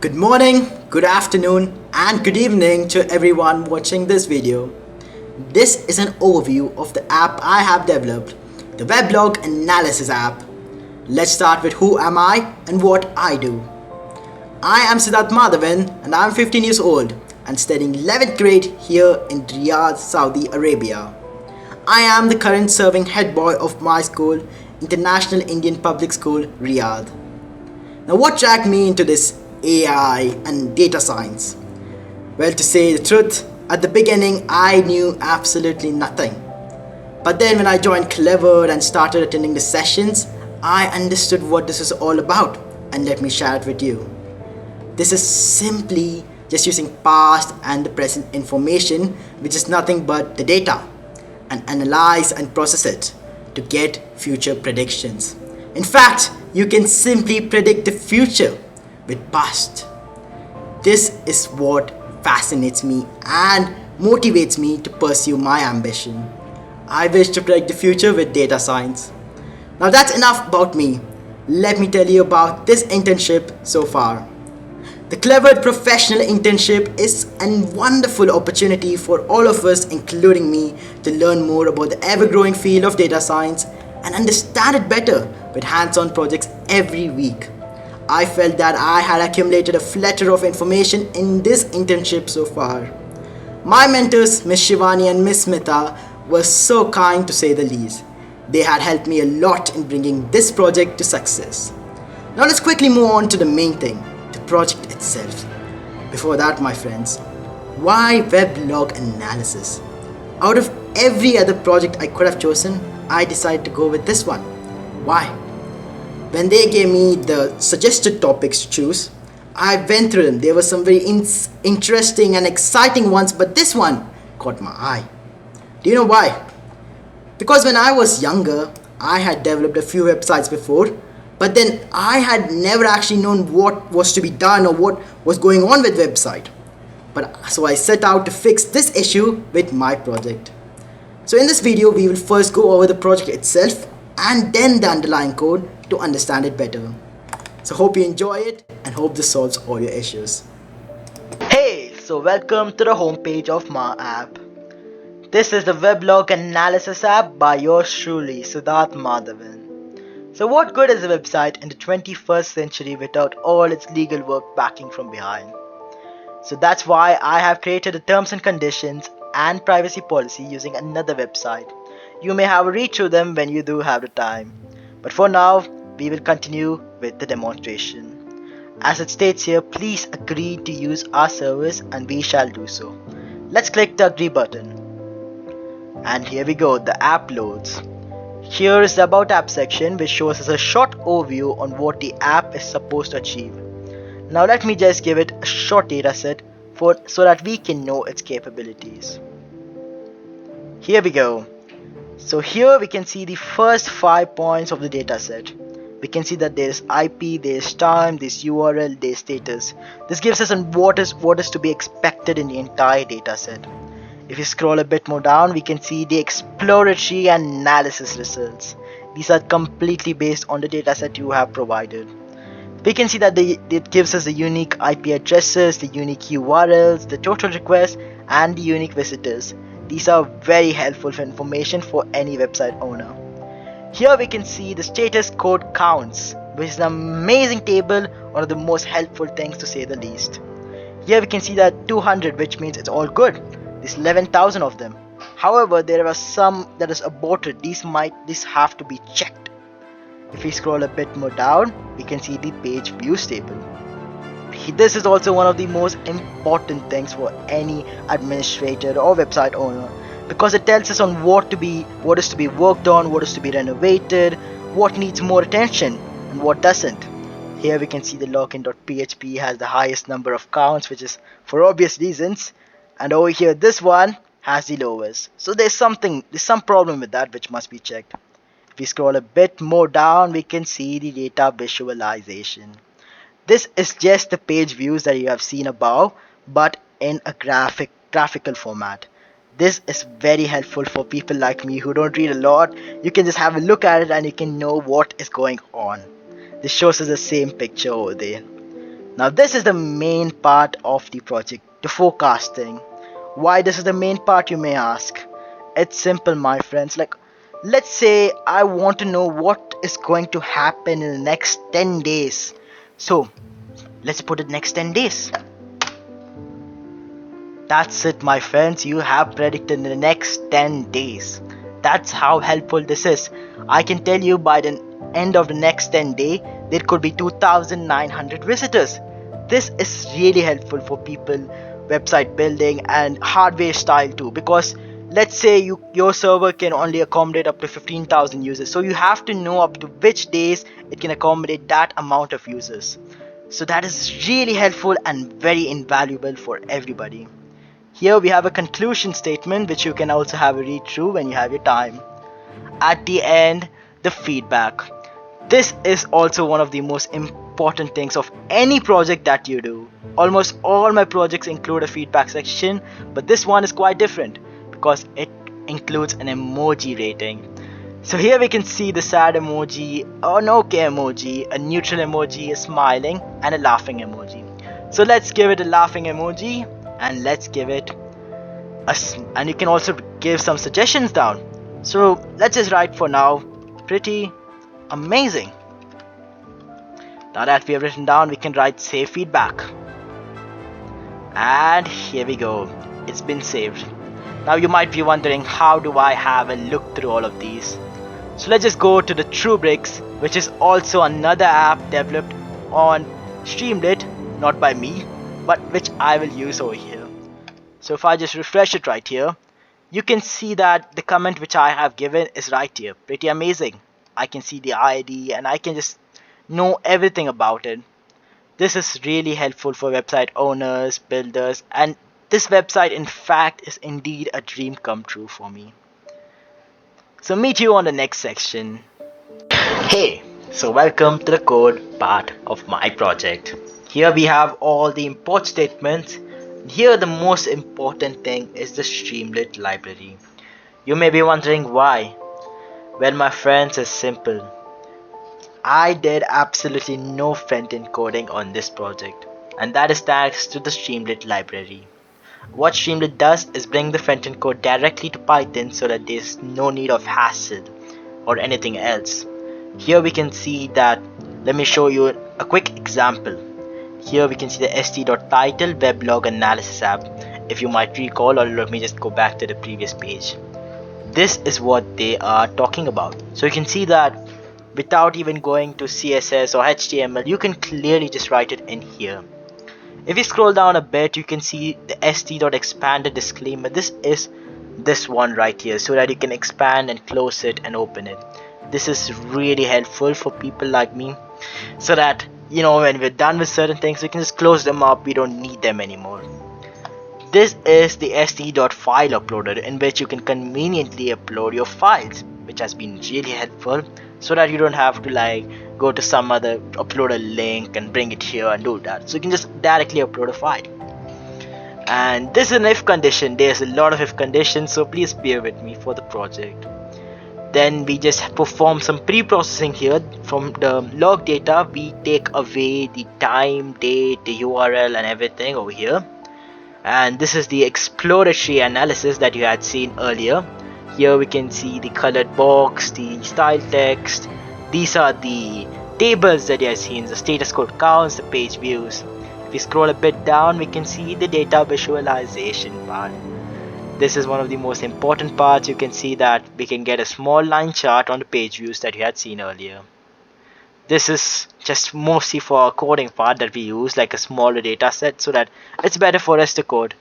Good morning, good afternoon, and good evening to everyone watching this video. This is an overview of the app I have developed, the Weblog Analysis app. Let's start with who am I and what I do. I am Siddharth Madhavan and I am 15 years old and studying 11th grade here in Riyadh, Saudi Arabia. I am the current serving head boy of my school, International Indian Public School, Riyadh. Now, what dragged me into this AI and data science? Well, to say the truth, at the beginning I knew absolutely nothing. But then when I joined Clever and started attending the sessions, I understood what this is all about, and let me share it with you. This is simply just using past and the present information, which is nothing but the data, and analyze and process it to get future predictions. In fact, you can simply predict the future with past. This is what fascinates me and motivates me to pursue my ambition. I wish to predict the future with data science. Now that's enough about me. Let me tell you about this internship so far. The Clever Professional Internship is a wonderful opportunity for all of us, including me, to learn more about the ever-growing field of data science and understand it better with hands-on projects every week. I felt that I had accumulated a flutter of information in this internship so far. My mentors, Miss Shivani and Miss Smita, were so kind to say the least. They had helped me a lot in bringing this project to success. Now let's quickly move on to the main thing, the project itself. Before that, my friends, why weblog analysis? Out of every other project I could have chosen, I decided to go with this one. Why? When they gave me the suggested topics to choose, I went through them. There were some very interesting and exciting ones, but this one caught my eye. Do you know why? Because when I was younger, I had developed a few websites before, but then I had never actually known what was to be done or what was going on with website. So I set out to fix this issue with my project. So in this video, we will first go over the project itself and then the underlying code to understand it better. So hope you enjoy it and hope this solves all your issues. Hey, so welcome to the homepage of my app. This is the Weblog Analysis app by yours truly, Siddharth Madhavan. So what good is a website in the 21st century without all its legal work backing from behind? So that's why I have created the terms and conditions and privacy policy using another website. You may have a read through them when you do have the time. But for now, we will continue with the demonstration. As it states here, please agree to use our service and we shall do so. Let's click the agree button. And here we go, the app loads. Here is the about app section, which shows us a short overview on what the app is supposed to achieve. Now let me just give it a short data set so that we can know its capabilities. Here we go. So here we can see the first 5 points of the data set. We can see that there is IP, there is time, there is URL, there is status. This gives us what is to be expected in the entire data set. If you scroll a bit more down, we can see the exploratory and analysis results. These are completely based on the data set you have provided. We can see that it gives us the unique IP addresses, the unique URLs, the total requests, and the unique visitors. These are very helpful information for any website owner. Here we can see the status code counts, which is an amazing table, one of the most helpful things to say the least. Here we can see that 200, which means it's all good. There's 11,000 of them. However, there are some that is aborted. These have to be checked. If we scroll a bit more down, we can see the page views table. This is also one of the most important things for any administrator or website owner, because it tells us on what is to be worked on, what is to be renovated, what needs more attention and what doesn't. Here we can see the login.php has the highest number of counts, which is for obvious reasons, and over here this one has the lowest. So there's some problem with that which must be checked. If we scroll a bit more down, we can see the data visualization. This is just the page views that you have seen above, but in a graphical format. This is very helpful for people like me who don't read a lot. You can just have a look at it and you can know what is going on. This shows us the same picture over there. Now this is the main part of the project, the forecasting. Why this is the main part, you may ask? It's simple, my friends. Like, let's say I want to know what is going to happen in the next 10 days. So let's put it next 10 days. That's it, my friends. You have predicted in the next 10 days. That's how helpful this is. I can tell you by the end of the next 10 days, there could be 2,900 visitors. This is really helpful for people, website building and hardware style too. Because let's say your server can only accommodate up to 15,000 users. So you have to know up to which days it can accommodate that amount of users. So that is really helpful and very invaluable for everybody. Here we have a conclusion statement which you can also have a read through when you have your time. At the end, the feedback. This is also one of the most important things of any project that you do. Almost all my projects include a feedback section, but this one is quite different because it includes an emoji rating. So here we can see the sad emoji, an okay emoji, a neutral emoji, a smiling, and a laughing emoji. So let's give it a laughing emoji, and let's give it and you can also give some suggestions down. So let's just write for now, pretty amazing. Now that we have written down, we can write save feedback. And here we go, it's been saved. Now you might be wondering, how do I have a look through all of these? So let's just go to the TrueBricks, which is also another app developed on Streamlit, not by me, but which I will use over here. So if I just refresh it right here, you can see that the comment which I have given is right here. Pretty amazing. I can see the ID and I can just know everything about it. This is really helpful for website owners, builders, and this website in fact is indeed a dream come true for me. So meet you on the next section. Hey, so welcome to the code part of my project. Here we have all the import statements. Here the most important thing is the Streamlit library. You may be wondering why. Well, my friends, it's simple. I did absolutely no front-end coding on this project, and that is thanks to the Streamlit library. What Streamlit does is bring the front-end code directly to Python so that there's no need of hassle or anything else. Here we can see that, let me show you a quick example. Here we can see the st.title weblog analysis app, if you might recall, or let me just go back to the previous page. This is what they are talking about. So you can see that without even going to CSS or HTML, you can clearly just write it in here. If you scroll down a bit, you can see the st.expanded disclaimer. This is this one right here, so that you can expand and close it and open it. This is really helpful for people like me, so that when we're done with certain things, we can just close them up. We don't need them anymore. This is the st.file uploader, in which you can conveniently upload your files, which has been really helpful, so that you don't have to go to some other, upload a link and bring it here and do that. So you can just directly upload a file. And this is an if condition. There's a lot of if conditions, so please bear with me for the project. Then we just perform some pre-processing here. From the log data, we take away the time, date, the URL and everything over here. And this is the exploratory analysis that you had seen earlier. Here we can see the colored box, the style text. These are the tables that you have seen, the status code counts, the page views. If we scroll a bit down, we can see the data visualization part. This is one of the most important parts. You can see that we can get a small line chart on the page views that you had seen earlier. This is just mostly for our coding part that we use, like a smaller data set, so that it's better for us to code.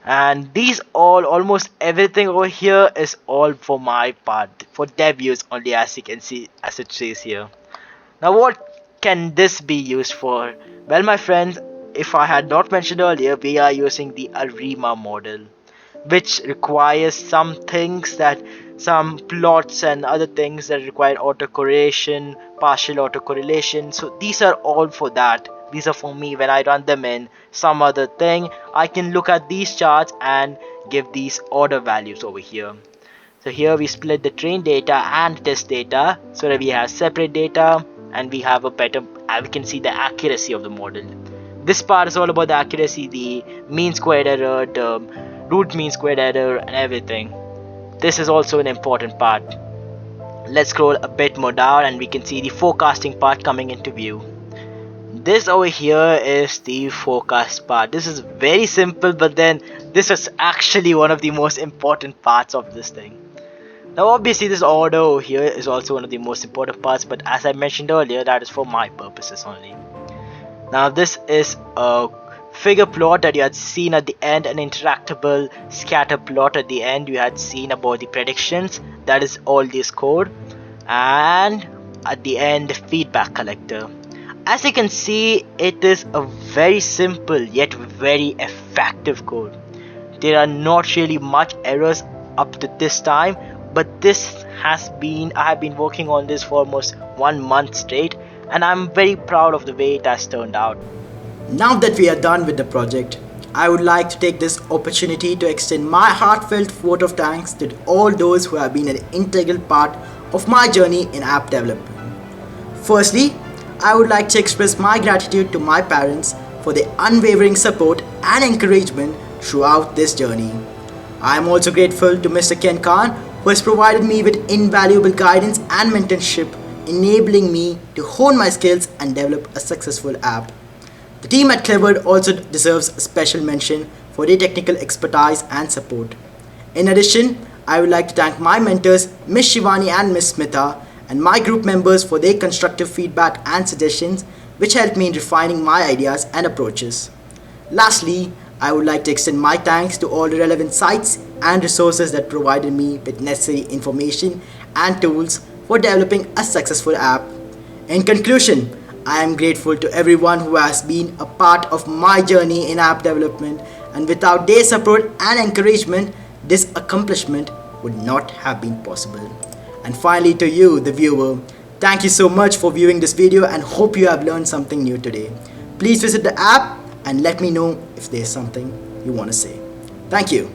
And these almost everything over here is all for my part, for dev use only, as you can see, as it says here. Now what can this be used for? Well, my friends, if I had not mentioned earlier, we are using the ARIMA model, which requires some plots and other things that require autocorrelation, partial autocorrelation. So these are all for that. These are for me. When I run them in some other thing, I can look at these charts and give these order values over here. So here we split the train data and test data so that we have separate data and we have a better and we can see the accuracy of the model. This part is all about the accuracy, the mean squared error, the root mean squared error, and everything. This is also an important part. Let's scroll a bit more down and we can see the forecasting part coming into view. This over here is the forecast part. This is very simple, but then this is actually one of the most important parts of this thing. Now obviously this order over here is also one of the most important parts, but as I mentioned earlier, that is for my purposes only. Now this is a figure plot that you had seen at the end, an interactable scatter plot at the end. You had seen about the predictions, that is all this code, and at the end the feedback collector. As you can see, it is a very simple yet very effective code. There are not really much errors up to this time, but I have been working on this for almost 1 month straight, and I'm very proud of the way it has turned out. Now that we are done with the project, I would like to take this opportunity to extend my heartfelt vote of thanks to all those who have been an integral part of my journey in app development. Firstly, I would like to express my gratitude to my parents for their unwavering support and encouragement throughout this journey. I am also grateful to Mr. Ken Khan, who has provided me with invaluable guidance and mentorship, enabling me to hone my skills and develop a successful app. The team at Clever also deserves a special mention for their technical expertise and support. In addition, I would like to thank my mentors, Ms. Shivani and Ms. Smitha, and my group members for their constructive feedback and suggestions, which helped me in refining my ideas and approaches. Lastly, I would like to extend my thanks to all the relevant sites and resources that provided me with necessary information and tools for developing a successful app. In conclusion, I am grateful to everyone who has been a part of my journey in app development, and without their support and encouragement, this accomplishment would not have been possible. And finally, to you, the viewer, thank you so much for viewing this video and hope you have learned something new today. Please visit the app and let me know if there's something you want to say. Thank you.